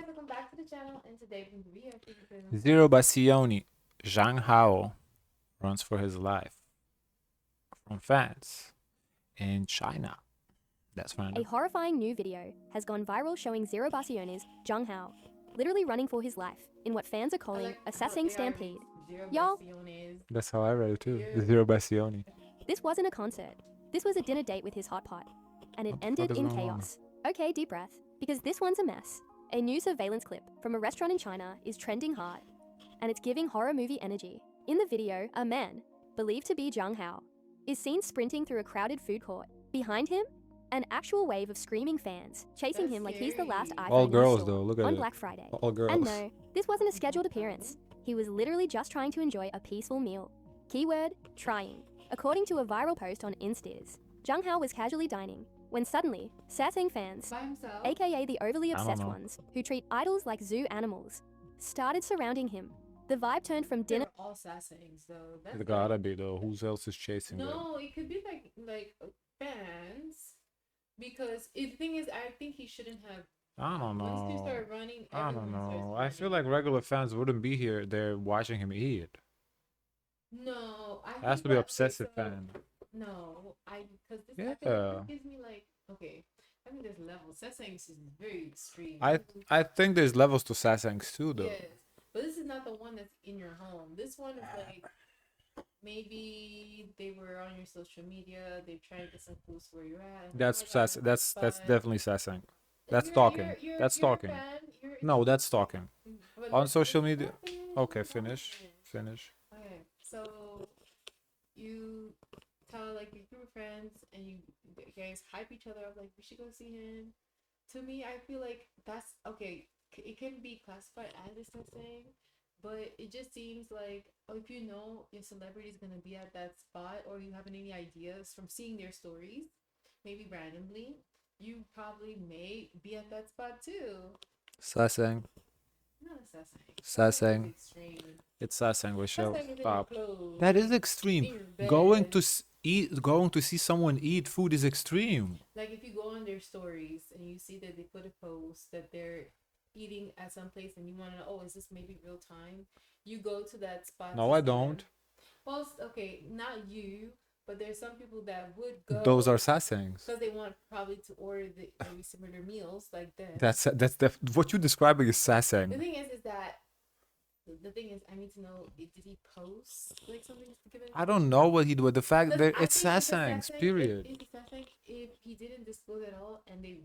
guys, welcome back to the channel, and today we're going to be Zero Bassioni. Zhang Hao runs for his life from fans in China. That's fine. A horrifying new video has gone viral showing Zero Bassione's Zhang Hao literally running for his life in what fans are calling a sassing stampede. Y'all, That's how I read it too. Zero Bassioni. this wasn't a concert. This was a dinner date with his hot pot. And it What the ended fuck is in going on? chaos. Okay, deep breath, because this one's a mess. A new surveillance clip from a restaurant in China is trending hard, and it's giving horror movie energy. In the video, a man, believed to be Zhang Hao, is seen sprinting through a crowded food court. Behind him, an actual wave of screaming fans chasing him like he's the last iPhone All in the girls store though, look at on it. Black Friday. All girls. And no, this wasn't a scheduled appearance. He was literally just trying to enjoy a peaceful meal. Keyword, trying. According to a viral post on Insta's, Zhang Hao was casually dining when suddenly, sassing fans, by himself. aka the overly I don't obsessed know. ones who treat idols like zoo animals, started surrounding him. The vibe turned from dinner They're all sassing, so that's It gotta be though. Who else is chasing them? no, it could be like fans, because the thing is, I think he shouldn't have. I don't Once you know. start running, I don't everyone starts know. I feel running. like regular fans wouldn't be here. They're watching him eat. No, I It has think to be that, obsessive so, fan. No, because this Yeah. I feel like this gives me like, okay, I think there's levels. Sassing is very extreme. I think there's levels to sassangs too though. Yes, but this is not the one that's in your home. This one is like maybe they were on your social media. They tried to get some clues where you're at. and That's oh my sass. God, That's but definitely sassing. That's you're- stalking. That's you're a stalking. fan, you're No, that's stalking. but On that's social media. stalking. Okay, finish. Finish. Okay, so you tell like your group of friends and you guys hype each other up like we should go see him. To me, I feel like that's okay. It can be classified as a thing, but it just seems like, oh, if you know your celebrity is gonna be at that spot, or you have any ideas from seeing their stories, maybe randomly, you probably may be at that spot too. Sassang. Not assessing. Sassing. Extreme. It's sassang with show. Sassing is in your Stop. clothes, That is in your extreme. bed. Going to see someone eat food is extreme. Like if you go on their stories and you see that they put a post that they're eating at some place and you want to know, oh, is this maybe real time? You go to that spot. No, to I see don't. them. Well, okay, not you, but there's some people that would go. Those are sassangs. because they want probably to order maybe similar meals like that. That's what you're describing is The sassang. thing is that the thing is, I need to know, did he post like something to give it? I don't know what he did with the fact that I it's think it's a sassangs, sassang period. if he didn't disclose at all and they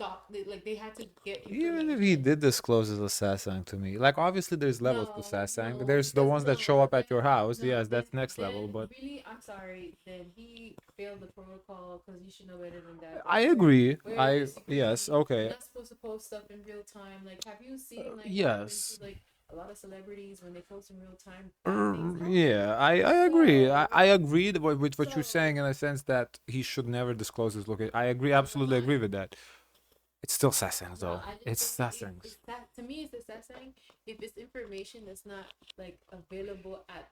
stopped, they had to get Even if he information. did disclose as a sassang to me, like obviously there's levels to No, sassang. no, There's the because ones that no, show up at then- your house. no, Yes, that's then- next level. then But really, I'm sorry. Then he failed the protocol because you should know better than that. I agree. Where secretly Yes, you're okay. not supposed to post stuff in real time. Like, have you seen like what yes. happens to, like a lot of celebrities when they post in real time? bad things happen? Yeah, I agree. I So- agree with what you're so- saying in a sense that he should never disclose his location. I agree, absolutely agree with that. It's still sassang No, though. I just It's think sassang. it's that to me, it's the sassang if it's information that's not like available at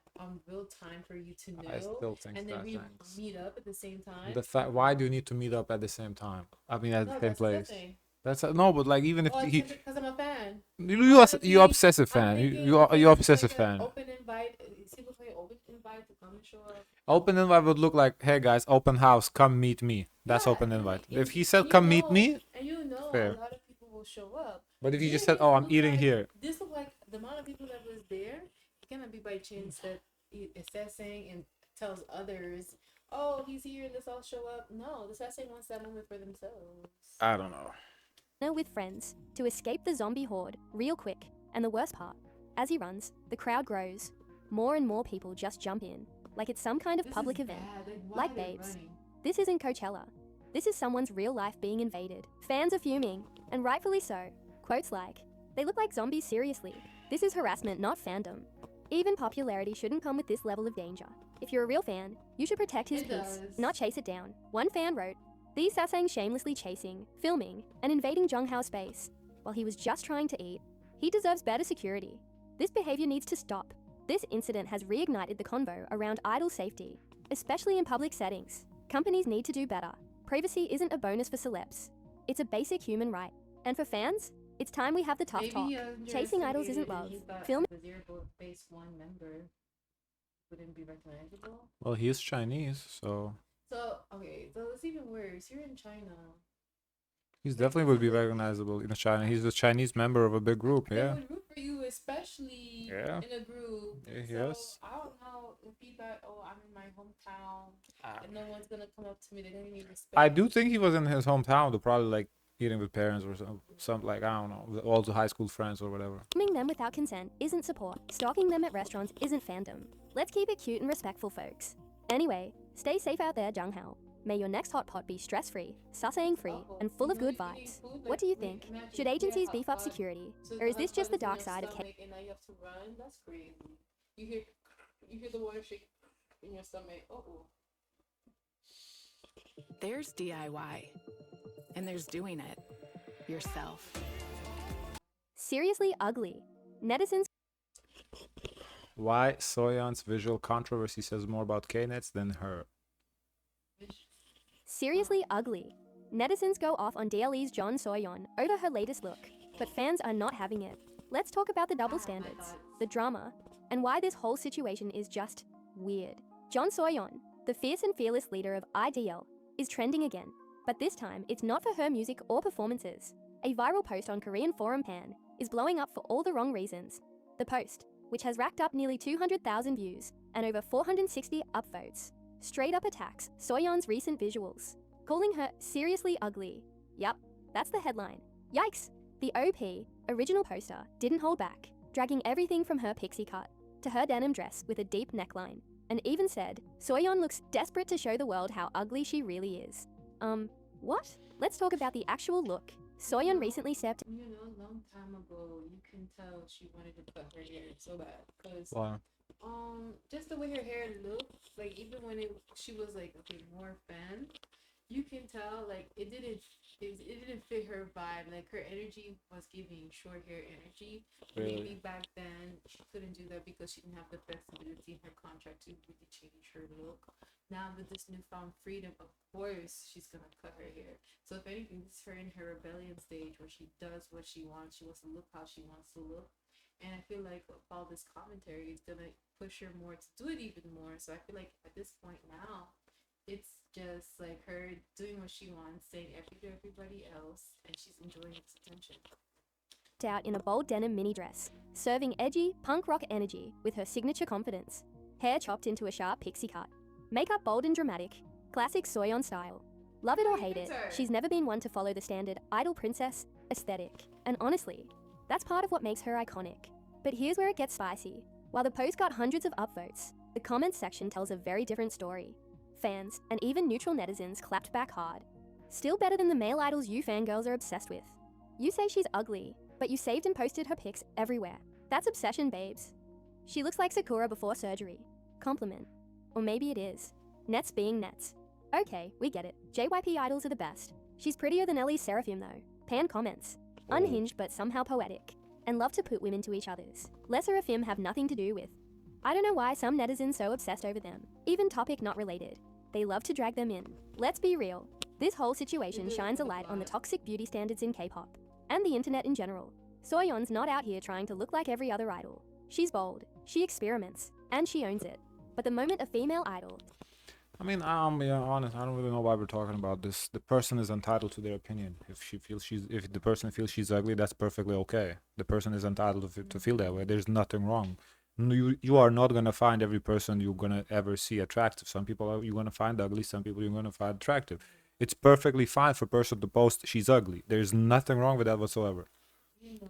real time for you to know, I still think and then we sassangs. meet up at the same time. The fact, why do you need to meet up at the same time? I mean, at No, the same that's place. sassang. That's no, but like even if Oh, he, because I'm a fan. you obsessive fan. You obsessive fan. Open invite. See what's like open invite to come and show up. Open invite would look like, hey guys, open house, come meet me. That's Yeah, open and invite. like, If he you said come meet know- me, and you know fair. a lot of people will show up. but if he just Yeah, said, oh, I'm look eating like- here, This look like the amount of people that was there. It cannot be by chance that he is sassing and tells others, "Oh, he's here. Let's all show up." No, the sassing wants that moment for themselves. I don't know. with friends to escape the zombie horde real quick. And the worst part, as he runs, the crowd grows. More and more people just jump in, like it's some kind of This public is event. bad. Why Like are they babes. running? This isn't Coachella. This is someone's real life being invaded. Fans are fuming, and rightfully so. Quotes like, "They look like zombies, seriously. This is harassment, not fandom." Even popularity shouldn't come with this level of danger. If you're a real fan, you should protect his It peace, does. not chase it down. One fan wrote, "These sassangs shamelessly chasing, filming, and invading Zhang Hao's space while he was just trying to eat. He deserves better security. This behavior needs to stop." This incident has reignited the convo around idol safety, especially in public settings. Companies need to do better. Privacy isn't a bonus for celebs. It's a basic human right. And for fans, It's time we have the tough talk. Chasing idols isn't love. Film. The zero base one member wouldn't be recognizable. Well, he is Chinese, so So okay, so it's even worse. You're in China. he's definitely would be recognizable in China. He's a Chinese member of a big group, They yeah. would root for you, especially Yeah. in a group. Yeah, So yes. I don't know if you got, oh, I'm in my hometown, and no one's gonna come up to me. They're gonna give me respect. I do think he was in his hometown, though, probably like eating with parents or some like I don't know, with all the high school friends or whatever. Filming them without consent isn't support. Stalking them at restaurants isn't fandom. Let's keep it cute and respectful, folks. Anyway, stay safe out there, Jung Hao. May your next hot pot be stress-free, susaying-free, and full of good vibes. What do you think? Should agencies beef up security, or is this just the dark side of And now you have to run. That's crazy. You hear the water shake in your stomach. Oh. There's DIY, and there's doing it yourself. Seriously ugly. Netizens. Why Soyeon's visual controversy says more about K-Nets than her. Seriously ugly. Netizens go off on DLE's John Soyeon over her latest look, but fans are not having it. Let's talk about the double standards, the drama, and why this whole situation is just weird. John Soyeon, the fierce and fearless leader of IDL, is trending again, but this time it's not for her music or performances. A viral post on Korean forum Pan is blowing up for all the wrong reasons. The post, which has racked up nearly 200,000 views and over 460 upvotes, straight up attacks Soyeon's recent visuals, calling her seriously ugly. Yup, that's the headline. Yikes! The OP, original poster, didn't hold back, dragging everything from her pixie cut to her denim dress with a deep neckline, and even said, Soyeon looks desperate to show the world how ugly she really is. What? Let's talk about the actual look. Soyeon recently stepped. You know, a long time ago, you can tell she wanted to cut her hair so bad, cause Wow. just the way her hair looked, like even when she was like okay more fan, you can tell like it didn't fit her vibe. Like her energy was giving short hair energy. Really? Maybe back then she couldn't do that because she didn't have the flexibility in her contract to really change her look. Now with this newfound freedom, of course she's gonna cut her hair. So if anything, this is her in her rebellion stage where she does what she wants. She wants to look how she wants to look. And I feel like all this commentary is gonna push her more to do it even more. So I feel like at this point now, it's just like her doing what she wants, saying everything to everybody else, and she's enjoying its attention. Out in a bold denim mini dress, serving edgy, punk rock energy with her signature confidence. Hair chopped into a sharp pixie cut. Makeup bold and dramatic, classic Soyeon style. Love it or hate it, she's never been one to follow the standard idol princess aesthetic. And honestly, that's part of what makes her iconic. But here's where it gets spicy. While the post got hundreds of upvotes, the comments section tells a very different story. Fans, and even neutral netizens clapped back hard. Still better than the male idols you fangirls are obsessed with. You say she's ugly, but you saved and posted her pics everywhere. That's obsession, babes. She looks like Sakura before surgery. Compliment. Or maybe it is. Nets being nets. Okay, we get it. JYP idols are the best. She's prettier than Ellie's Seraphim though. Pan comments. Unhinged but somehow poetic. And love to put women to each others. Lesser Seraphim have nothing to do with. I don't know why some netizens so obsessed over them. Even topic not related. They love to drag them in. Let's be real. This whole situation shines a light on the toxic beauty standards in K-pop. And the internet in general. Soyeon's not out here trying to look like every other idol. She's bold, she experiments, and she owns it. But the moment a female idol... I mean, I'm being honest. I don't really know why we're talking about this. The person is entitled to their opinion. If the person feels she's ugly, that's perfectly okay. The person is entitled to feel that way. There's nothing wrong. You are not gonna find every person you're gonna ever see attractive. Some people you're gonna find ugly. Some people you're gonna find attractive. It's perfectly fine for a person to post she's ugly. There's nothing wrong with that whatsoever. You know.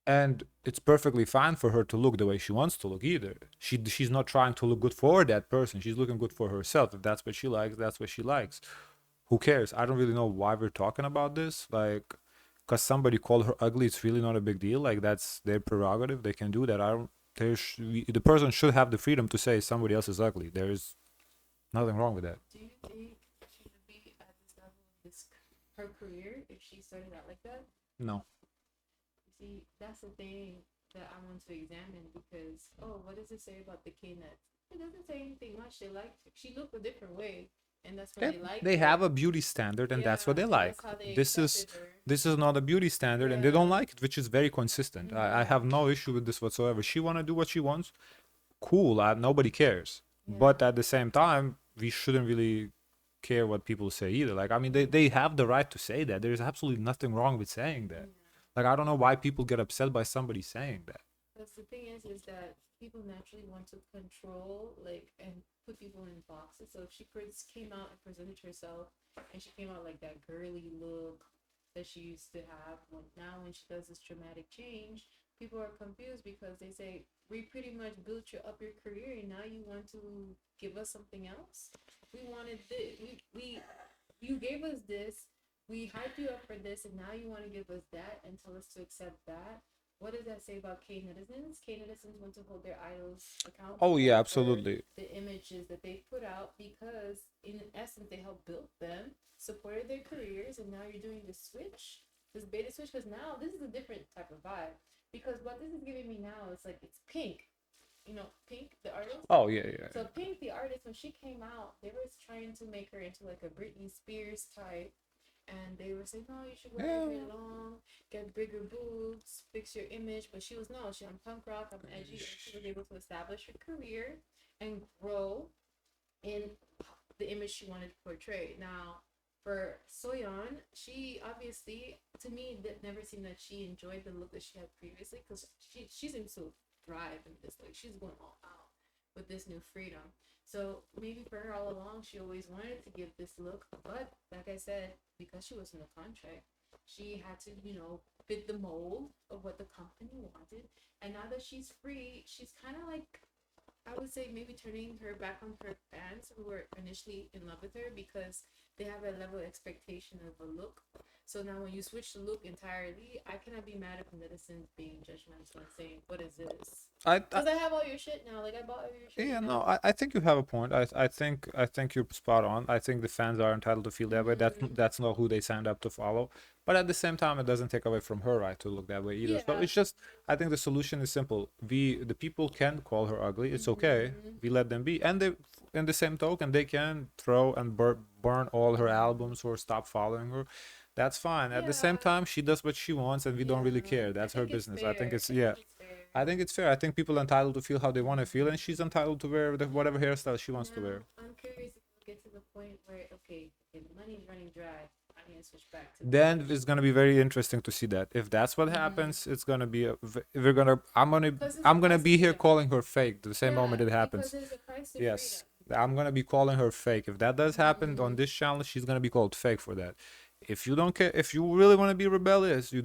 And it's perfectly fine for her to look the way she wants to look either. She's not trying to look good for that person. She's looking good for herself. If that's what she likes, that's what she likes. Who cares? I don't really know why we're talking about this. Like, because somebody called her ugly, it's really not a big deal. Like, that's their prerogative. They can do that. The person should have the freedom to say somebody else is ugly. There is nothing wrong with that. Do you think she would be at this level of her career if she started out like that? No. See, that's the thing that I want to examine because, what does it say about the K-Nets? It doesn't say anything much. She looked a different way. and that's what they like. They have a beauty standard, and that's what they and like. That's how they This is accepted her. this is not a beauty standard, and they don't Yeah. like it, which is very consistent. I have no issue with this whatsoever. She wanna do what she wants, cool. Nobody cares. But at the same time, we shouldn't really care what people say either. Like, I mean, they have the right to say that. There's absolutely nothing wrong with saying that. Like, I don't know why people get upset by somebody saying that. Because the thing is that people naturally want to control, like, and put people in boxes. So if she came out and presented herself, and she came out like that girly look that she used to have, now when she does this dramatic change, people are confused because they say, we pretty much built you up your career, and now you want to give us something else. We wanted this. You gave us this. We hyped you up for this, and now you want to give us that and tell us to accept that. What does that say about K netizens? K netizens want to hold their idols accountable. Oh yeah, absolutely. The images that they put out, because in essence they helped build them, supported their careers, and now you're doing the switch, this beta switch, because now this is a different type of vibe. Because what this is giving me now is like, it's Pink. You know, Pink, the artist? Oh yeah. So Pink, the artist, when she came out, they were trying to make her into like a Britney Spears type. And they were saying, no, you should wear your hair long, get bigger boobs, fix your image. But I'm punk rock, I'm edgy. And she was able to establish her career and grow in the image she wanted to portray. Now, for Soyeon, she obviously, to me, never seemed that she enjoyed the look that she had previously, because she seems to thrive in this. Like, she's going all out with this new freedom. So maybe for her all along, she always wanted to give this look, but like I said, because she was in the contract, she had to, fit the mold of what the company wanted. And now that she's free, she's kind of like, I would say, maybe turning her back on her fans who were initially in love with her, because they have a level of expectation of a look. So now when you switch the look entirely, I cannot be mad at the netizens being judgmental and saying, what is this? Because I have all your shit now. Like, I bought all your shit. Yeah, no, I think you have a point. I think you're spot on. I think the fans are entitled to feel that way. That's not who they signed up to follow. But at the same time, it doesn't take away from her right to look that way either. So it's just, I think the solution is simple. The people can call her ugly. It's okay. We let them be. And they, in the same token, they can throw and burn all her albums or stop following her. That's fine. At the same time, she does what she wants, and we don't really care. That's her business. I think it's I think it's fair. I think people are entitled to feel how they want to feel, and she's entitled to wear whatever hairstyle she wants to wear. I'm curious if we'll get to the point where, okay, if money's running dry, I'm gonna switch back to. Then it's gonna be very interesting to see that. If that's what happens, it's gonna be. I'm gonna be here calling her fake the same moment it happens. Yes, I'm gonna be calling her fake. If that does happen on this channel, she's gonna be called fake for that. If you don't care, if you really want to be rebellious, you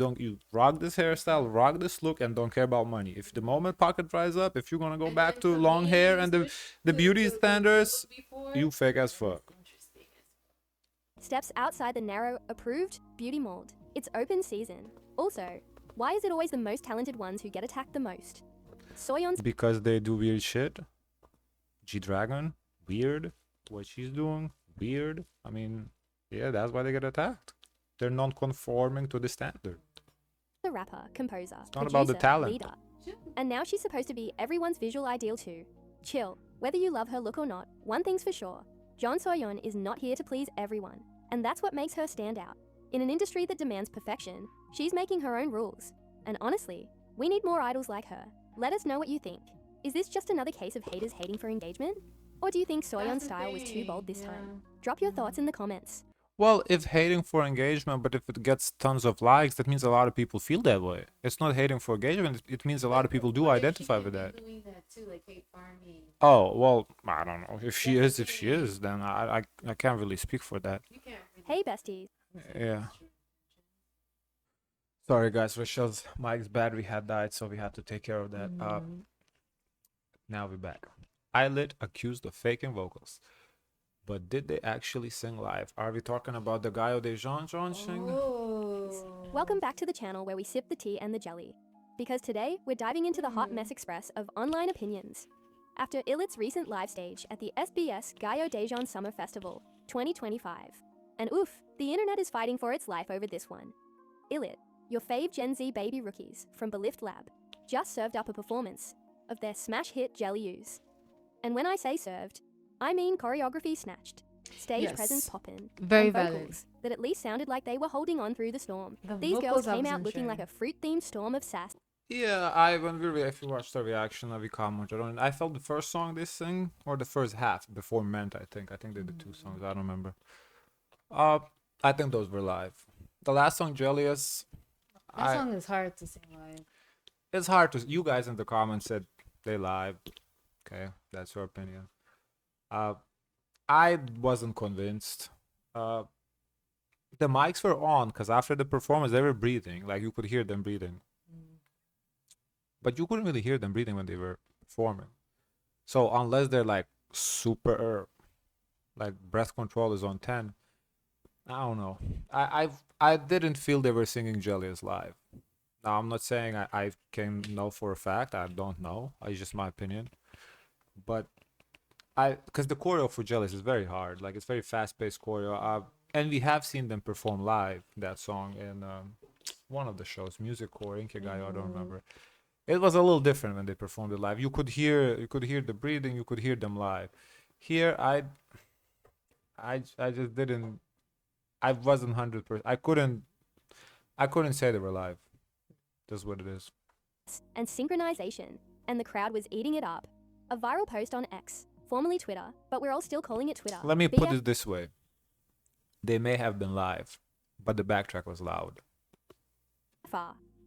rock this hairstyle, rock this look, and don't care about money. If the moment pocket dries up, if you're gonna go back to long hair and the beauty standards, you fake as fuck. Steps outside the narrow, approved beauty mold. It's open season. Also, why is it always the most talented ones who get attacked the most? Soyeon's Because they do weird shit. G-Dragon, weird. What she's doing, weird. I mean, yeah, that's why they get attacked. They're non-conforming to the standard. a rapper, composer, Not producer, about the talent. leader. And now she's supposed to be everyone's visual ideal too. Chill. Whether you love her look or not, one thing's for sure. Jeon Soyeon is not here to please everyone. And that's what makes her stand out. In an industry that demands perfection, she's making her own rules. And honestly, we need more idols like her. Let us know what you think. Is this just another case of haters hating for engagement? Or do you think Soyeon's style was too bold this time? Drop your thoughts in the comments. Well, if hating for engagement, but if it gets tons of likes, that means a lot of people feel that way. It's not hating for engagement. It means a lot of people do identify with that. Doing that too, like hate farming. Oh, well, I don't know. If she is, then I can't really speak for that. You can't really Hey besties. Yeah. Sorry, guys. Rachel's mic's battery had died, so we had to take care of that. Now we're back. Illit accused of faking vocals. But did they actually sing live? Are we talking about the Gaio de Jean sing? Welcome back to the channel where we sip the tea and the jelly. Because today, we're diving into the hot mess express of online opinions. After Illit's recent live stage at the SBS Gaio de Jean Summer Festival 2025. And oof, the internet is fighting for its life over this one. Illit, your fave Gen Z baby rookies from Belift Lab, just served up a performance of their smash hit Jelly Use. And when I say served, I mean choreography snatched. Stage Yes. presence poppin'. Very and valid. vocals that at least sounded like they were holding on through the storm. The These girls vocals I came out wasn't looking like sure. a fruit-themed storm of sass. Yeah, if you watched the reaction of comment, I felt the first song they sing or the first half before Meant. I think they did two songs. I don't remember. I think those were live. The last song, Jellius, That song is hard to sing live. it's hard to. You guys in the comments said they live. Okay, that's your opinion. I wasn't convinced. The mics were on because after the performance they were breathing, like you could hear them breathing, but you couldn't really hear them breathing when they were performing. So unless they're like super, like breath control is on 10, I don't know. I didn't feel they were singing Jellius live. Now I'm not saying I can know for a fact. I don't know. It's just my opinion. But because the choreo for Jellius is very hard. Like it's very fast-paced choreo. And we have seen them perform live that song in one of the shows, Music Core, Inkigayo, I don't remember. It was a little different when they performed it live. You could hear the breathing, you could hear them live. Here I just didn't. I wasn't 100%. I couldn't say they were live. That's what it is. And synchronization, and the crowd was eating it up. A viral post on X, formerly Twitter, but we're all still calling it Twitter. Let me put it this way. They may have been live, but the backtrack was loud.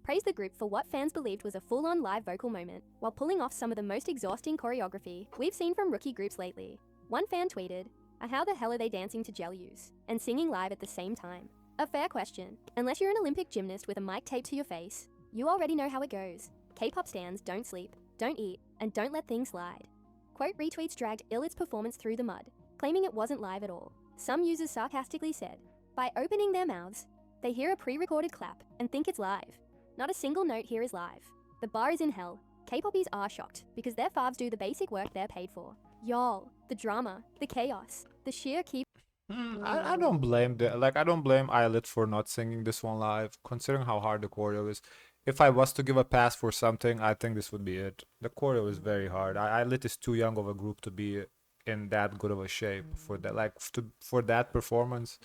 Praised the group for what fans believed was a full-on live vocal moment, while pulling off some of the most exhausting choreography we've seen from rookie groups lately. One fan tweeted, how the hell are they dancing to Jellius and singing live at the same time? A fair question. Unless you're an Olympic gymnast with a mic taped to your face, you already know how it goes. K-pop stans don't sleep, don't eat, and don't let things slide. Quote retweets dragged Illit's performance through the mud, claiming it wasn't live at all. Some users sarcastically said, by opening their mouths, they hear a pre-recorded clap and think it's live. Not a single note here is live. The bar is in hell. K-poppies are shocked because their favs do the basic work they're paid for. Y'all, the drama, the chaos, the sheer keep. I don't blame I don't blame Illit for not singing this one live, considering how hard the choreo is. If I was to give a pass for something, I think this would be it. The choreo is very hard. Illit is too young of a group to be in that good of a shape for that. For that performance.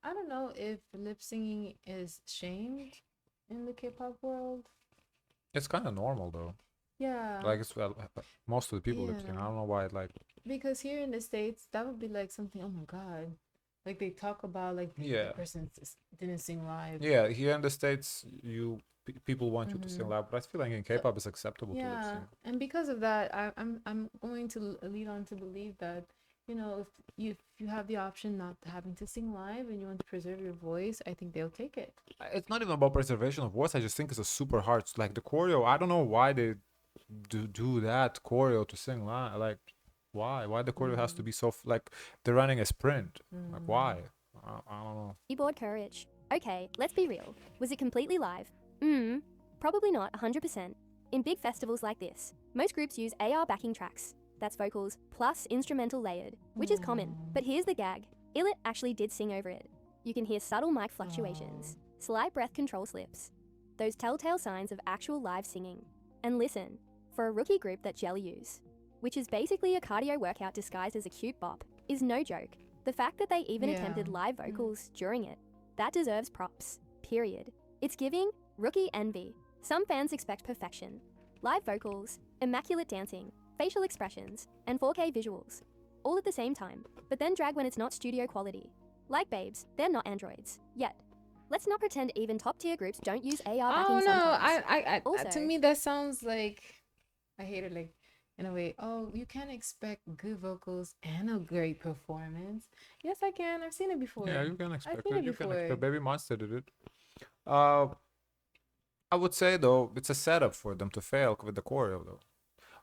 I don't know if lip singing is shamed in the K-pop world. It's kind of normal though. Yeah. Like it's most of the people lip sync. I don't know why because here in the States that would be like something. Oh my god, like they talk about like the person didn't sing live. Yeah, here in the States, people want you to sing live, but I feel like in K-pop it's acceptable to lip sync. And because of that, I'm going to lead on to believe that if you have the option not having to sing live and you want to preserve your voice, I think they'll take it. It's not even about preservation of voice. I just think it's a super hard, like the choreo. I don't know why they do that choreo to sing live. Like, why the choreo has to be so like they're running a sprint. Like, why? I don't know. Keyboard courage. Okay, let's be real. Was it completely live? Probably not 100%. In big festivals like this, most groups use AR backing tracks. That's vocals plus instrumental layered, which is common. But here's the gag. Illit actually did sing over it. You can hear subtle mic fluctuations, slight breath control slips, those telltale signs of actual live singing. And listen, for a rookie group that Jelly use, which is basically a cardio workout disguised as a cute bop, is no joke. The fact that they even attempted live vocals during it, that deserves props. Period. It's giving rookie envy. Some fans expect perfection. Live vocals, immaculate dancing, facial expressions, and 4K visuals, all at the same time, but then drag when it's not studio quality. Like Babes, they're not androids, yet. Let's not pretend even top-tier groups don't use AR backing sometimes. Also, to me that sounds like, I hate it, like, in a way, you can't expect good vocals and a great performance. Yes, I can. I've seen it before. Yeah, you can expect it. You can expect. Baby Monster did it. I would say though, it's a setup for them to fail with the choreo though.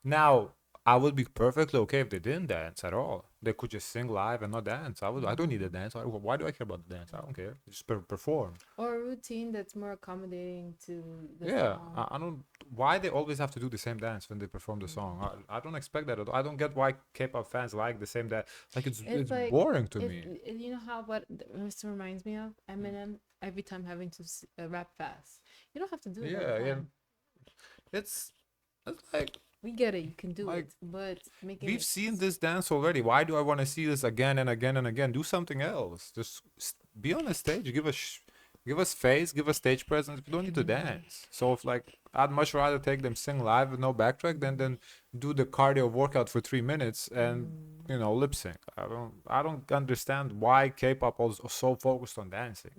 Now, I would be perfectly okay if they didn't dance at all. They could just sing live and not dance. I don't need a dance. Why do I care about the dance? I don't care. Just perform. Or a routine that's more accommodating to the song. I don't. Why they always have to do the same dance when they perform the song? I don't expect that at all. I don't get why K-pop fans like the same dance. Like it's like, boring to me. You know what this reminds me of? Eminem every time having to rap fast. You don't have to do it. Yeah. It's like. We get it. You can do Like, it, but making We've it seen this dance already. Why do I want to see this again and again and again? Do something else. Just be on the stage. Give us face. Give us stage presence. We don't need to dance. So if like, I'd much rather take them sing live with no backtrack than do the cardio workout for 3 minutes and lip sync. I don't understand why K-pop is so focused on dancing.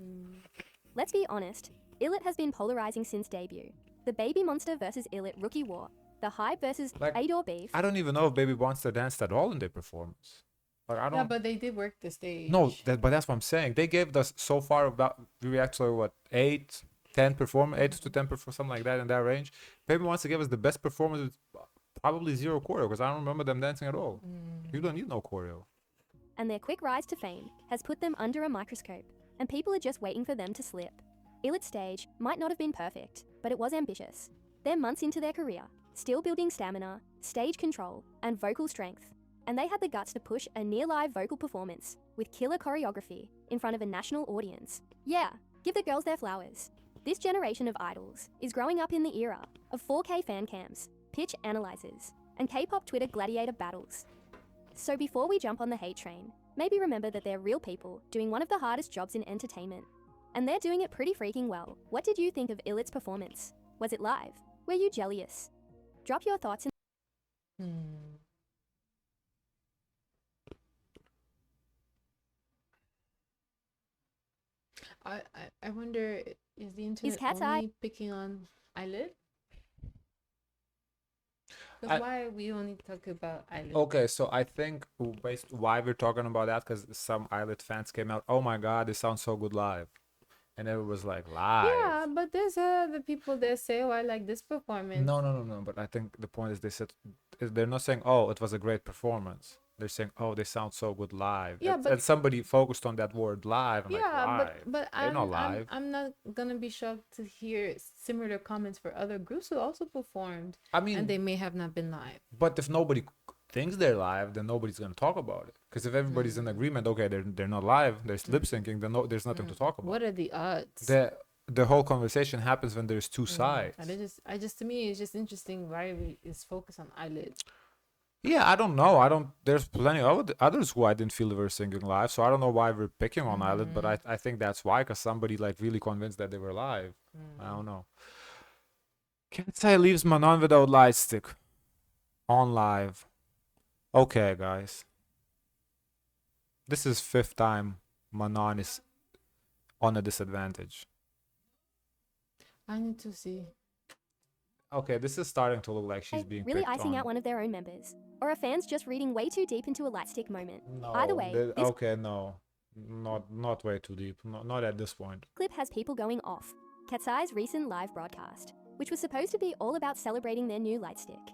Let's be honest, Illit has been polarizing since debut. The Baby Monster versus Illit rookie war, the Hype versus Like, Adore beef. I don't even know if Baby Monster danced at all in their performance. Like, I don't. Yeah, but they did work the stage. No, but that's what I'm saying. They gave us so far about we react to what 8 to 10 performance, something like that in that range. Baby wants to give us the best performance with probably zero choreo because I don't remember them dancing at all. You don't need no choreo. And their quick rise to fame has put them under a microscope, and people are just waiting for them to slip. Illit's stage might not have been perfect, but it was ambitious. They're months into their career, still building stamina, stage control, and vocal strength. And they had the guts to push a near-live vocal performance with killer choreography in front of a national audience. Yeah, give the girls their flowers. This generation of idols is growing up in the era of 4K fan cams, pitch analyzers, and K-pop Twitter gladiator battles. So before we jump on the hate train, maybe remember that they're real people doing one of the hardest jobs in entertainment. And they're doing it pretty freaking well. What did you think of Illit's performance? Was it live? Were you jealous? Drop your thoughts in. I wonder, is the internet KATSEYE only picking on Illit? Because why we only talk about Illit? Okay, so I think based why we're talking about that because some Illit fans came out. Oh my God, this sounds so good live, and it was like live. Yeah, but there's the people that say, "Oh, I like this performance." No. But I think the point is they're not saying, "Oh, it was a great performance." They're saying, "Oh, they sound so good live." Yeah, and somebody focused on that word live. I'm like, live. but They're not live. I'm not gonna be shocked to hear similar comments for other groups who also performed. I mean, and they may have not been live. but if nobody thinks they're live, then nobody's gonna talk about it. Because if everybody's in agreement, okay, they're not live, there's lip syncing, then there's nothing to talk about. What are the odds? The whole conversation happens when there's two sides. And I just to me it's just interesting why is focused on Illit. Yeah, I don't know. There's plenty of others who I didn't feel they were singing live, so I don't know why we're picking on Illit, but I think that's why, because somebody like really convinced that they were live. I don't know. KATSEYE leaves Manon without light stick on live. Okay, guys. This is 5th time Manon is on a disadvantage. I need to see. Okay, this is starting to look like she's being really picked icing on. out one of their own members, or are fans just reading way too deep into a light stick moment? No, Either way, this okay, no, not way too deep. Not at this point. clip has people going off. KATSEYE's recent live broadcast, which was supposed to be all about celebrating their new light stick,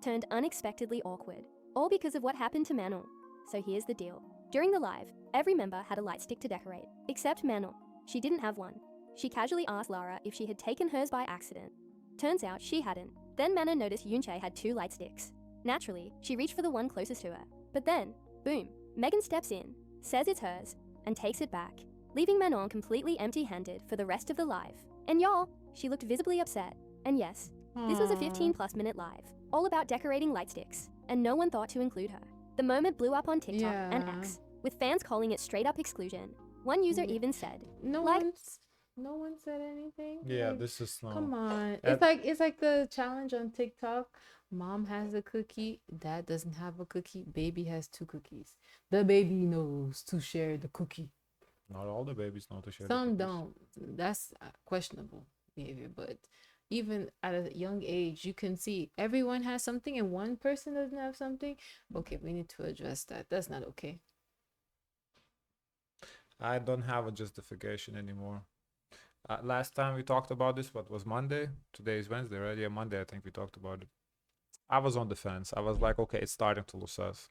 turned unexpectedly awkward, all because of what happened to Manon. So here's the deal. During the live, every member had a light stick to decorate, except Manon. She didn't have one. She casually asked Lara if she had taken hers by accident. Turns out she hadn't. Then Manon noticed Yoonchae had 2 light sticks. Naturally, she reached for the one closest to her. But then, boom, Megan steps in, says it's hers, and takes it back, leaving Manon completely empty-handed for the rest of the live. And y'all, she looked visibly upset. And yes, this was a 15+ minute live, all about decorating light sticks, and no one thought to include her. The moment blew up on TikTok and X, with fans calling it straight up exclusion. One user even said, No one said anything. Yeah, Like, this is no. come on. That- It's like the challenge on TikTok. Mom has a cookie, dad doesn't have a cookie, baby has 2 cookies. The baby knows to share the cookie. Not all the babies know to share. Some the cookies. don't. That's questionable behavior, but even at a young age, you can see everyone has something and one person doesn't have something. Okay, we need to address that. That's not okay. I don't have a justification anymore. Last time we talked about this, what was Monday? Today is Wednesday, right? Yeah, Monday, I think we talked about it. I was on the fence. I was like, okay, it's starting to lose us.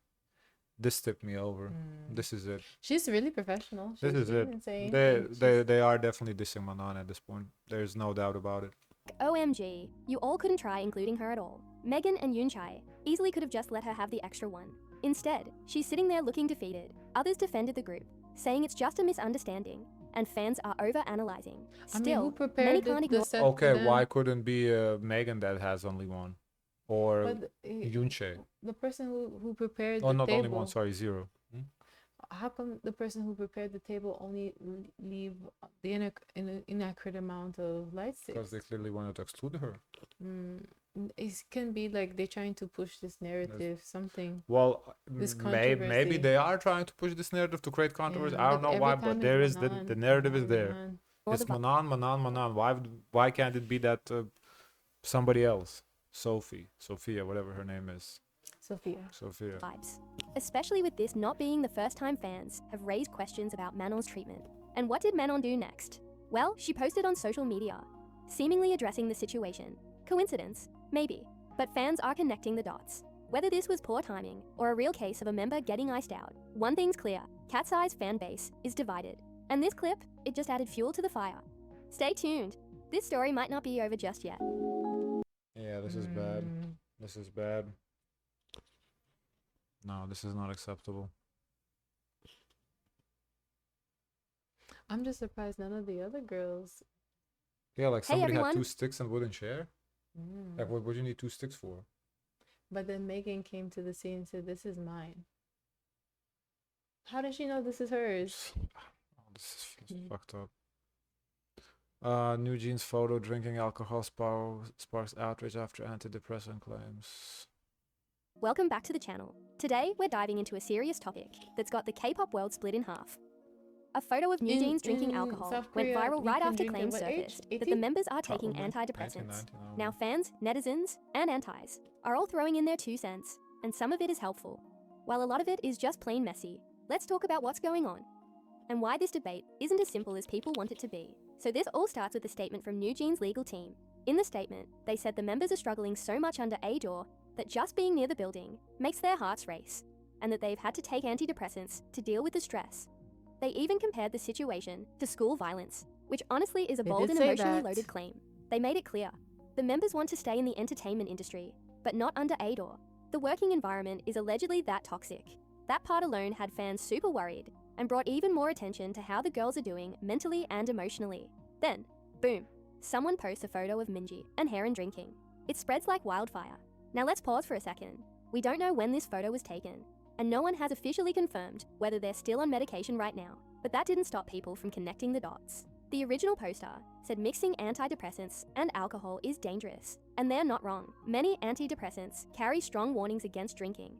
This tipped me over. This is it. She's really professional. This is it. Insane. They are definitely dissing Manon at this point. There's no doubt about it. OMG, you all couldn't try including her at all. Megan and Yoonchae easily could have just let her have the extra one. Instead, she's sitting there looking defeated. Others defended the group, saying it's just a misunderstanding, and fans are over-analyzing. I mean, Still, who prepared many the can't ignore. set for Okay, them? why couldn't be Megan that has only one? or But Yunche. the person who prepared Oh, the not only table, one. Sorry, zero. how come the person who prepared the table only leave the inaccurate amount of light Because sticks? they clearly wanted to exclude her. It can be like they're trying to push this narrative, something. Well, This maybe controversy. they are trying to push this narrative to create controversy. Yeah, I don't look, know every why, time but it's there is Manon, the narrative is Manon, there. Manon. It's Manon. Why can't it be that somebody else? Sophia, whatever her name is. Sophia. Vibes. Especially with this not being the first time fans have raised questions about Manon's treatment. And what did Manon do next? Well, she posted on social media, seemingly addressing the situation. Coincidence? Maybe. But fans are connecting the dots. Whether this was poor timing or a real case of a member getting iced out, one thing's clear: KATSEYE's fan base is divided. And this clip, it just added fuel to the fire. Stay tuned. This story might not be over just yet. Yeah, this is bad. This is bad. No, this is not acceptable. I'm just surprised none of the other girls. Yeah, like Hey, somebody had everyone. 2 sticks and wouldn't share. Like, what would you need 2 sticks for? But then Megan came to the scene and said, "This is mine." How does she know this is hers? Oh, this is fucked up. New Jeans photo drinking alcohol sparks outrage after antidepressant claims. Welcome back to the channel. Today, we're diving into a serious topic that's got the K-pop world split in half. A photo of New Jeans drinking in alcohol South went Korea, viral you right can after drink at claims what age? surfaced that the 18? members are taking Probably. antidepressants. 19, Now fans, netizens, and antis are all throwing in their 2 cents, and some of it is helpful, while a lot of it is just plain messy. Let's talk about what's going on, and why this debate isn't as simple as people want it to be. So this all starts with a statement from New Jeans' legal team. In the statement, they said the members are struggling so much under a door that just being near the building makes their hearts race, and that they've had to take antidepressants to deal with the stress. They even compared the situation to school violence, which honestly is a They bold did and say emotionally that. loaded claim. They made it clear. The members want to stay in the entertainment industry, but not under a door. The working environment is allegedly that toxic. That part alone had fans super worried, and brought even more attention to how the girls are doing mentally and emotionally. Then, boom, someone posts a photo of Minji and Heron drinking. It spreads like wildfire. Now let's pause for a second. We don't know when this photo was taken, and no one has officially confirmed whether they're still on medication right now, but that didn't stop people from connecting the dots. The original poster said mixing antidepressants and alcohol is dangerous, and they're not wrong. Many antidepressants carry strong warnings against drinking.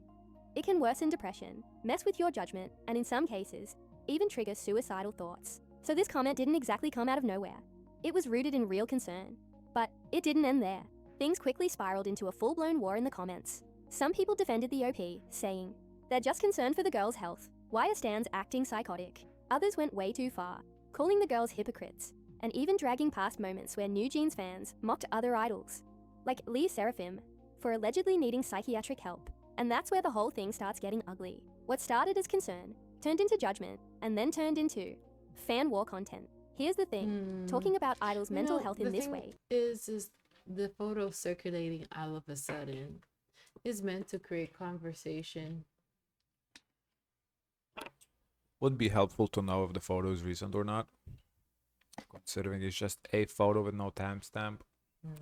It can worsen depression, mess with your judgment, and in some cases, even trigger suicidal thoughts. So this comment didn't exactly come out of nowhere. It was rooted in real concern. But it didn't end there. Things quickly spiraled into a full-blown war in the comments. Some people defended the OP, saying, "They're just concerned for the girls' health. Why are stans acting psychotic?" Others went way too far, calling the girls hypocrites, and even dragging past moments where New Jeans fans mocked other idols, like Lee Seraphim, for allegedly needing psychiatric help. And that's where the whole thing starts getting ugly. What started as concern turned into judgment, and then turned into fan war content. Here's the thing, talking about idols' mental health in this way is the photo circulating all of a sudden is meant to create conversation. Would be helpful to know if the photo is recent or not. Considering it's just a photo with no timestamp.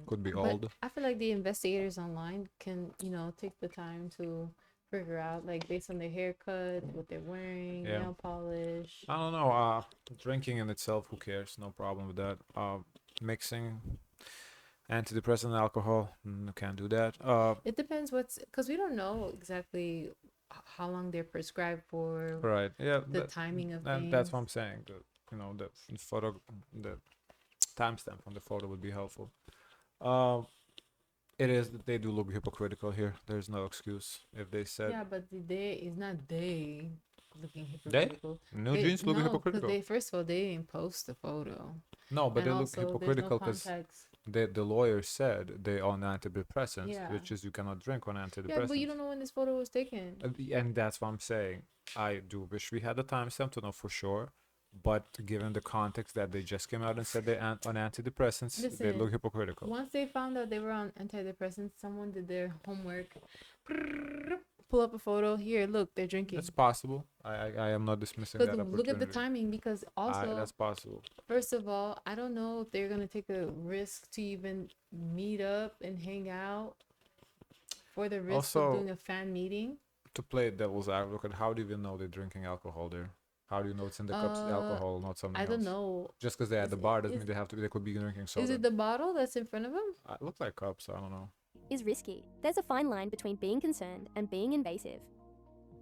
Could be But old. I feel like the investigators online can, take the time to figure out, like, based on their haircut, what they're wearing, Yeah. nail polish. I don't know. Drinking in itself, who cares? No problem with that. Mixing antidepressant and alcohol, can't do that. It depends because we don't know exactly how long they're prescribed for, Right. Yeah. the timing of and things. that's what I'm saying. The photo, the timestamp from the photo would be helpful. It is. They do look hypocritical here. There's no excuse if they said. Yeah, but they is not they looking They? hypocritical. New Jeans look no, hypocritical. Because first of all, they didn't post the photo. No, but And they look also, there's no hypocritical because context. the lawyer said they on antidepressants, Yeah. which is you cannot drink on antidepressants. Yeah, but you don't know when this photo was taken. And that's what I'm saying. I do wish we had a timestamp to know for sure. But given the context that they just came out and said they're on antidepressants, they Listen, look hypocritical. Once they found out they were on antidepressants, someone did their homework. Pull up a photo. Here, look, they're drinking. It's possible. I am not dismissing But that opportunity. look at the timing, because also, that's possible. first of all, I don't know if they're gonna take a risk to even meet up and hang out for the risk Also- of doing a fan meeting. To play devil's advocate, how do you even know they're drinking alcohol there? How do you know it's in the cups alcohol, not something I else? don't know. Just because they're at Is the it- bar doesn't is- mean they could be drinking soda. Is it the bottle that's in front of him? It looks like cups. I don't know. Is risky. There's a fine line between being concerned and being invasive.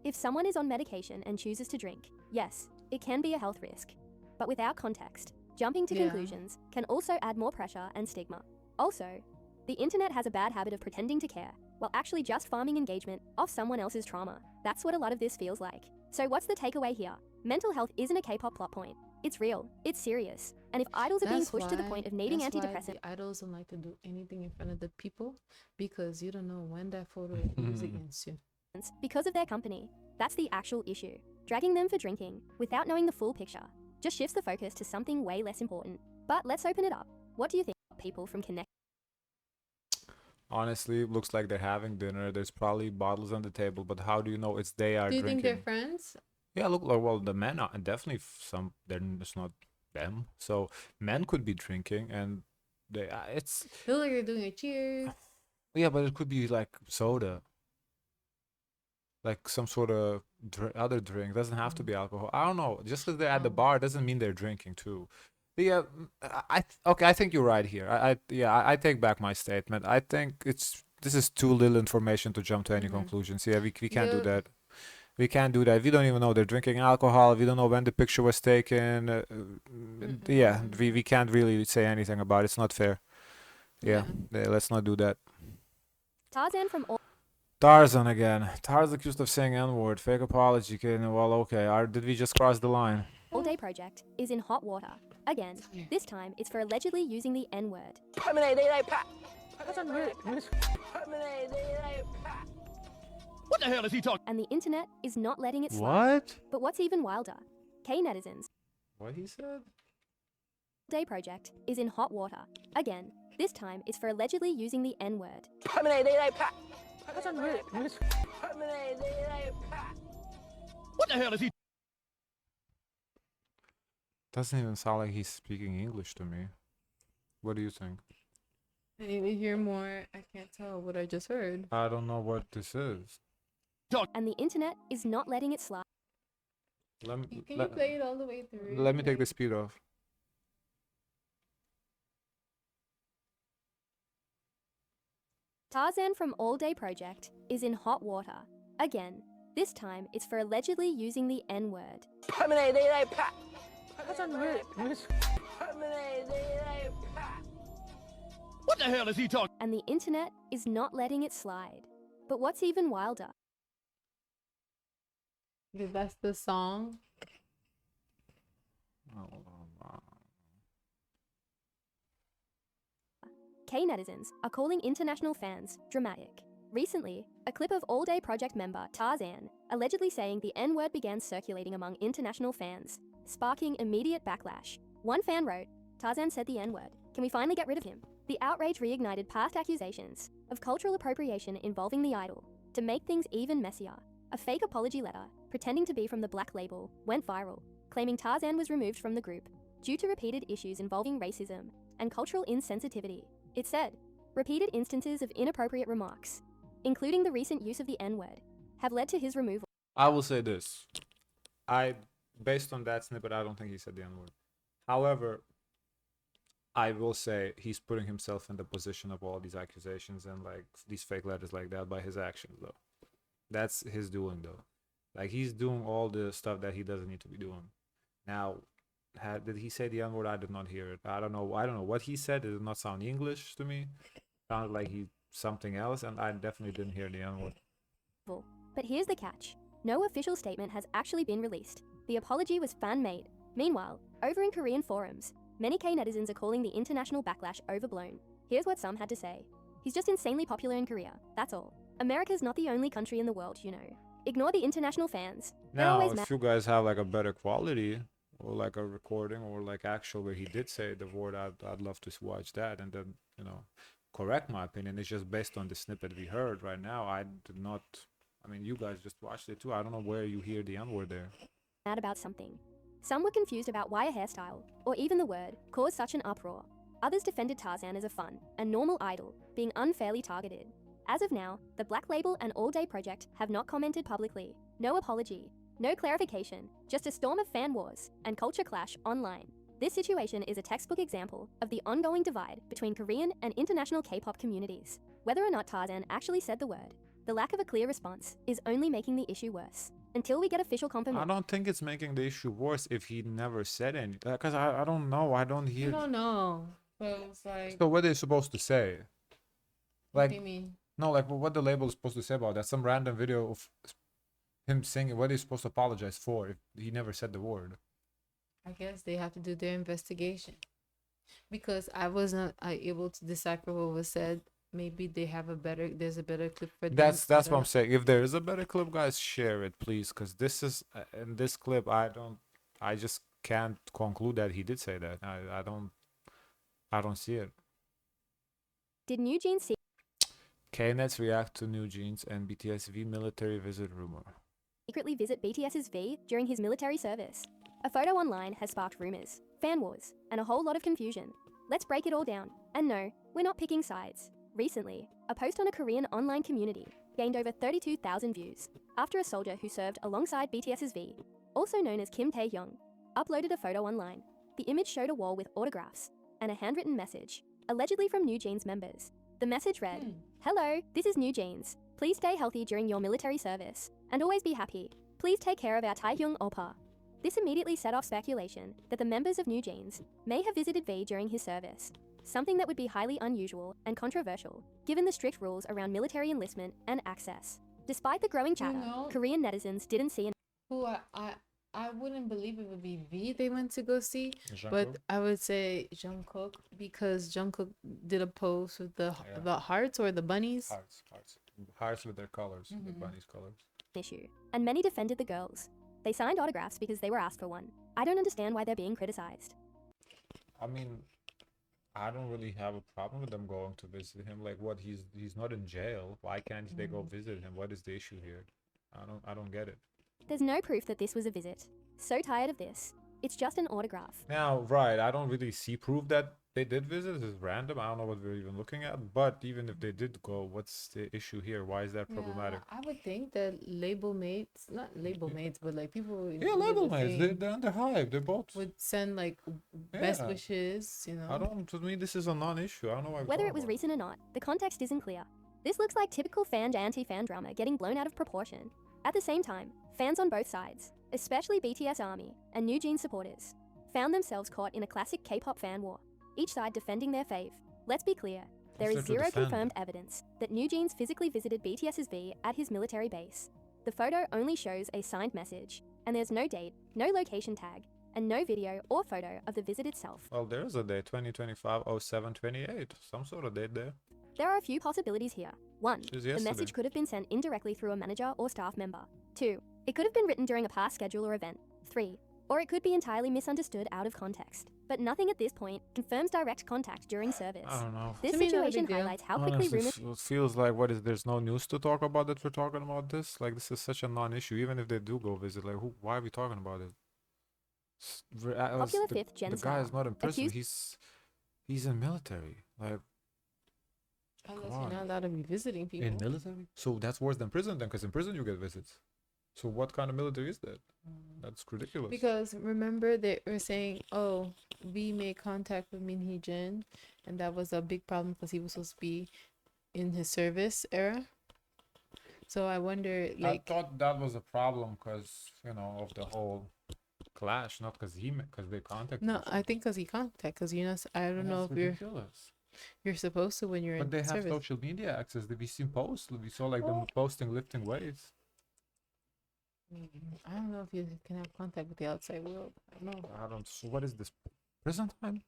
If someone is on medication and chooses to drink, yes, it can be a health risk. But without context, jumping to Yeah. conclusions can also add more pressure and stigma. Also, the internet has a bad habit of pretending to care, while actually just farming engagement off someone else's trauma. That's what a lot of this feels like. So what's the takeaway here? Mental health isn't a K-pop plot point. It's real, it's serious, and if idols are being pushed to the point of needing that's why antidepressant the idols don't like to do anything in front of the people, because you don't know when that photo will be used against you. because of their company, that's the actual issue. Dragging them for drinking, without knowing the full picture, just shifts the focus to something way less important. But let's open it up. What do you think about people from Connect? Honestly, looks like they're having dinner. There's probably bottles on the table, but how do you know it's they are Do you drinking? think they're friends? Yeah, look like well, the men are and definitely some. It's not them. So men could be drinking, and they. It's They look like they're doing a cheers. yeah, but it could be like soda, like some sort of other drink. Doesn't have to be alcohol. I don't know. Just because they're at the Oh. bar doesn't mean they're drinking too. But yeah, okay. I think you're right here. I take back my statement. I think this is too little information to jump to any Mhm. conclusions. Yeah, we can't do Yeah. that. We can't do that. We don't even know they're drinking alcohol. We don't know when the picture was taken. Yeah, we can't really say anything about it. It's not fair. Yeah, let's not do that. Tarzan from Tarzzan again. Tarzan accused of saying N-word. Fake apology. Okay, well, okay. did we just cross the line? All Day Project is in hot water. Again, this time it's for allegedly using the N-word. What the hell is he talking? And the internet is not letting it slide. What? But what's even wilder? K-netizens. What he said? All Day Project is in hot water. Again, this time it's for allegedly using the N-word. What the hell is he? Doesn't even sound like he's speaking English to me. What do you think? I need to hear more. I can't tell what I just heard. I don't know what this is. And the internet is not letting it slide. Let me Can you play it all the way through? let me take the speed off. Tarzan from All Day Project is in hot water. Again, this time it's for allegedly using the N-word. What the hell is he talking? And the internet is not letting it slide. But what's even wilder? That's the song. K-netizens are calling international fans dramatic. Recently, a clip of All Day Project member Tarzan allegedly saying the N-word began circulating among international fans, sparking immediate backlash. One fan wrote, "Tarzan said the N-word. Can we finally get rid of him?" The outrage reignited past accusations of cultural appropriation involving the idol. To make things even messier, a fake apology letter, pretending to be from the Black label, went viral, claiming Tarzan was removed from the group due to repeated issues involving racism and cultural insensitivity. It said, repeated instances of inappropriate remarks, including the recent use of the N-word, have led to his removal. I will say this. Based on that snippet, I don't think he said the N-word. However, I will say he's putting himself in the position of all these accusations and like these fake letters like that by his actions though. That's his doing though. Like he's doing all the stuff that he doesn't need to be doing. Now, did he say the N-word? I did not hear it. I don't know what he said. It did not sound English to me. Sounded like he something else, and I definitely didn't hear the N-word. But here's the catch. No official statement has actually been released. The apology was fan-made. Meanwhile, over in Korean forums, many K-netizens are calling the international backlash overblown. Here's what some had to say. He's just insanely popular in Korea, that's all. America's not the only country in the world, you know. Ignore the international fans. They're Now, always if you guys have like a better quality, or like a recording, or like actual where he did say the word, I'd love to watch that and then, correct my opinion. It's just based on the snippet we heard right now. I did not, you guys just watched it too. I don't know where you hear the N-word there. mad about something. Some were confused about why a hairstyle, or even the word, caused such an uproar. Others defended Tarzan as a fun and normal idol, being unfairly targeted. As of now, the Black Label and All Day Project have not commented publicly. No apology, no clarification, just a storm of fan wars and culture clash online. This situation is a textbook example of the ongoing divide between Korean and international K-pop communities. Whether or not Tarzzan actually said the word, the lack of a clear response is only making the issue worse. Until we get official I confirmation. don't think it's making the issue worse if he never said anything. Because I don't know. I don't hear. I don't know. But it's like, So what are they supposed to say? what Like, do you mean? no, like what the label is supposed to say about that? Some random video of him singing. What are they supposed to apologize for if he never said the word? I guess they have to do their investigation. Because I was not able to decipher what was said. Maybe there's a better clip for them. That's I what don't I'm saying. If there is a better clip, guys, share it, please. Because this is in this clip, I just can't conclude that he did say that. I don't see it. Did New Jeans Knets react to New Jeans and BTS V military visit rumor. secretly visit BTS's V during his military service? A photo online has sparked rumors, fan wars, and a whole lot of confusion. Let's break it all down. And no, we're not picking sides. Recently, a post on a Korean online community gained over 32,000 views after a soldier who served alongside BTS's V, also known as Kim Tae-hyung, uploaded a photo online. The image showed a wall with autographs and a handwritten message, allegedly from New Jeans members. The message read, "Hello, this is New Jeans. Please stay healthy during your military service and always be happy. Please take care of our Taehyung Oppa." This immediately set off speculation that the members of New Jeans may have visited V during his service, something that would be highly unusual and controversial given the strict rules around military enlistment and access. Despite the growing chatter, know- Korean netizens didn't see an Who I wouldn't believe it would be V they went to go see, but I would say Jungkook because Jungkook did a post with the hearts or the bunnies. Hearts with their colors, the Mhm. bunny's colors. issue, and many defended the girls. They signed autographs because they were asked for one. I don't understand why they're being criticized. I mean, I don't really have a problem with them going to visit him. Like, what? He's not in jail. Why can't they go visit him? What is the issue here? I don't get it. There's no proof that this was a visit. So tired of this. It's just an autograph. Now, right, I don't really see proof that they did visit. It's random. I don't know what we're even looking at. But even if they did go, what's the issue here? Why is that problematic? Yeah, I would think that label mates, not label mates, but like people. Yeah, label mates. They're under hype. They both. would send like best Yeah. wishes. You know. To me, this is a non-issue. I don't know why. Whether it was recent or not, the context isn't clear. This looks like typical fan to anti-fan drama getting blown out of proportion. At the same time, fans on both sides, especially BTS ARMY and New Jeans supporters, found themselves caught in a classic K-pop fan war, each side defending their fave. Let's be clear, there What's is there to zero defend? confirmed evidence that New Jeans physically visited BTS's V at his military base. The photo only shows a signed message, and there's no date, no location tag, and no video or photo of the visit itself. Well, there is a date, 2025-07-28. Some sort of date there. There are a few possibilities here. 1. It was The yesterday. message could have been sent indirectly through a manager or staff member. 2. It could have been written during a past schedule or event. 3. Or it could be entirely misunderstood out of context. But nothing at this point confirms direct contact during service. I don't know. This To me, not a big situation deal. highlights how quickly Honestly, rumors it feels like there's no news to talk about that we're talking about this. Like, this is such a non-issue. Even if they do go visit, like, why are we talking about it? Popular fifth gen the guy is star not in prison. accused- He's in military. Like, Unless Come you're on. not allowed to be visiting people. in military. So that's worse than prison then, because in prison you get visits. So what kind of military is that? That's ridiculous. Because remember they were saying, "Oh, we made contact with Min Hee-jin," and that was a big problem because he was supposed to be in his service era. So I wonder, I like, thought that was a problem because of the whole clash, not because they contacted. no, each other. I think because he contact, because I don't know That's if ridiculous. you're supposed to when you're But in they have service. social media access. We seen posts. We saw like them posting lifting weights. I don't know if you can have contact with the outside world. I don't know. I don't. So what is this? Prison time?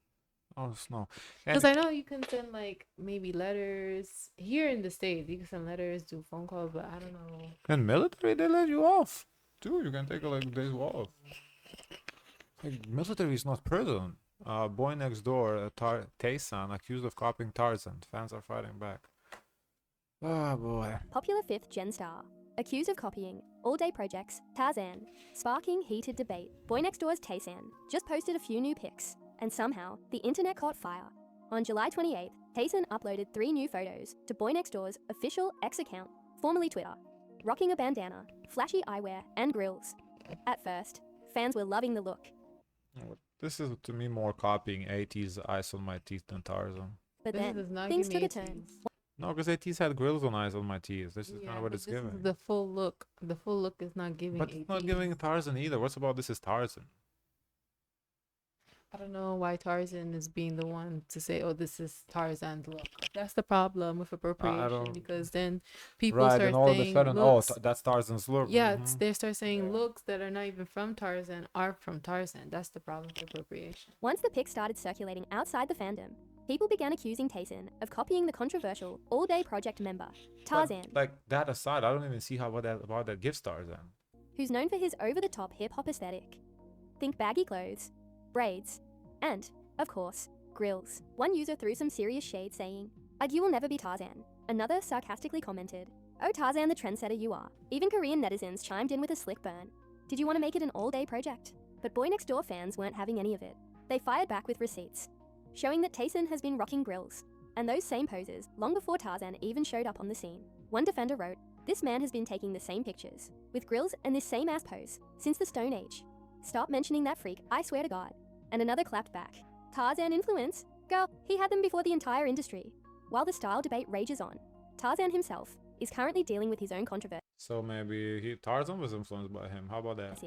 Oh no. Because I know you can send like maybe letters here in the States. You can send letters, do phone calls, but I don't know. In military, they let you off. Too. You can take like days off. Like, military is not prison. Boy next door, Tae-san, accused of copying Tarzzan. Fans are fighting back. Oh boy. Popular fifth gen star accused of copying All Day Project's Tarzzan, sparking heated debate. Boy Next Door's Tae-san just posted a few new pics, and somehow the internet caught fire. On July 28th, Tarzzan uploaded 3 new photos to Boy Next Door's official X account, formerly Twitter, rocking a bandana, flashy eyewear, and grills. At first, fans were loving the look, This is to me more copying 80s Ice on My Teeth than Tarzzan. but This then does not things give took me a turn. 80s. No, because 80s had grills on Ice on My Teeth. This is Yeah, kind of what but it's this is giving. the full look. The full look is not giving But 80s. it's not giving Tarzzan either. What's about this is Tarzzan? I don't know why Tarzzan is being the one to say, "Oh, this is Tarzan's look." That's the problem with appropriation, don't- because then people Right, start and all of a saying sudden, looks. that's Tarzan's look. Yeah, Mhm. they start saying looks that are not even from Tarzan are from Tarzan. That's the problem with appropriation. Once the pic started circulating outside the fandom, people began accusing Tarzzan of copying the controversial All Day Project member, But, Tarzzan, like, that aside, I don't even see how about that gives Tarzan. who's known for his over-the-top hip-hop aesthetic. Think baggy clothes, braids, and, of course, grills. One user threw some serious shade saying, "You will never be Tarzan." Another sarcastically commented, "Oh Tarzan, the trendsetter you are." Even Korean netizens chimed in with a slick burn. Did you want to make it an all-day project? But Boy Next Door fans weren't having any of it. They fired back with receipts, showing that Tarzzan has been rocking grills, and those same poses long before Tarzan even showed up on the scene. One defender wrote, "This man has been taking the same pictures, with grills and this same ass pose, since the Stone Age. Stop mentioning that freak, I swear to God." And another clapped back, "Tarzan influence? Girl, he had them before the entire industry." While the style debate rages on, Tarzan himself is currently dealing with his own controversy. So maybe Tarzan was influenced by him. How about that?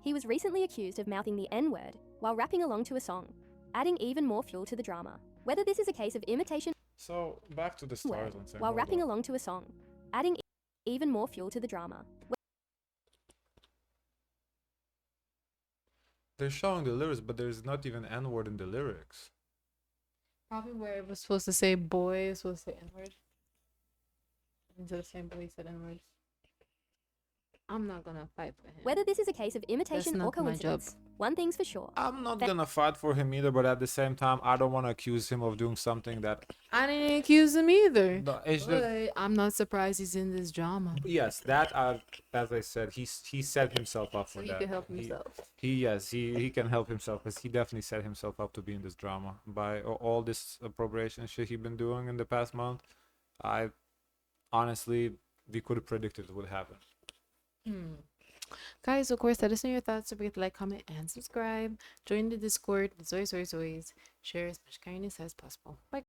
He was recently accused of mouthing the N-word while rapping along to a song, adding even more fuel to the drama. Whether this is a case of imitation So back to this word Tarzan thing. while hold rapping on. along to a song, adding even more fuel to the drama. They're showing the lyrics, but there's not even N-word in the lyrics. Probably where it was supposed to say boy, it's supposed to say N-word. Instead of saying boy, he said N-word. I'm not gonna fight for him. Whether this is a case of imitation or not my job. coincidence, one thing's for sure. I'm not That- gonna fight for him either, but at the same time, I don't want to accuse him of doing something that. I didn't accuse him either. No, it's just. But I'm not surprised he's in this drama. Yes, that as I said, he set himself up So for he that. could help himself. He can help himself, because he definitely set himself up to be in this drama by all this appropriation shit he been doing in the past month. I honestly, we could have predicted it would happen. Guys, of course, let us know your thoughts. Don't forget to like, comment, and subscribe. Join the Discord. It's always share as much kindness as possible. Bye.